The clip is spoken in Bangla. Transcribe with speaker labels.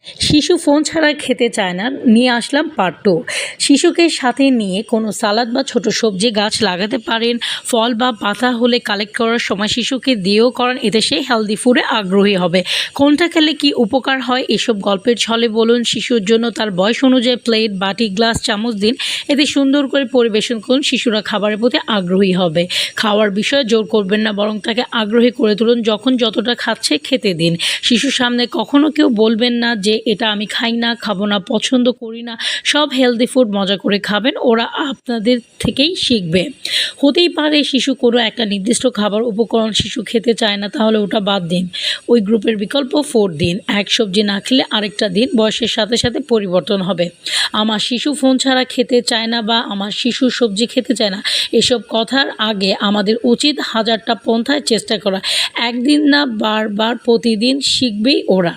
Speaker 1: শিশু ফোন ছাড়া খেতে চায় না, নিয়ে আসলাম পার্ট টু। শিশুকে সাথে নিয়ে কোনো সালাদ বা ছোট সবজি গাছ লাগাতে পারেন। ফল বা পাতা হলে কালেক্ট করার সময় শিশুকে দিয়েও করান, এতে সে হেলদি ফুডে আগ্রহী হবে। কোনটা খেলে কি উপকার হয় এসব গল্পের ছলে বলুন। শিশুর জন্য তার বয়স অনুযায়ী প্লেট, বাটি, গ্লাস, চামচ দিন। এতে সুন্দর করে পরিবেশন করুন, শিশুরা খাবারের প্রতি আগ্রহী হবে। খাওয়ার বিষয়ে জোর করবেন না, বরং তাকে আগ্রহী করে তুলুন। যখন যতটা খাচ্ছে খেতে দিন। শিশুর সামনে কখনো কেউ বলবেন না যে এটা আমি খাই না, খাবো না, পছন্দ করি না। সব হেলদি ফুড মজা করে খাবেন, ওরা আপনাদের থেকেই শিখবে। হতেই পারে শিশু কোনো একটা নির্দিষ্ট খাবার উপকরণ শিশু খেতে চায় না, তাহলে ওটা বাদ দিন। ওই গ্রুপের বিকল্প 4 দিন। এক সবজি না খেলে আরেকটা দিন। বয়সের সাথে সাথে পরিবর্তন হবে। আমার শিশু ফোন ছাড়া খেতে চায় না বা আমার শিশু সবজি খেতে চায় না, এসব কথার আগে আমাদের উচিত হাজারটা পন্থায় চেষ্টা করা। একদিন না, বারবার, প্রতিদিন শিখবেই ওরা।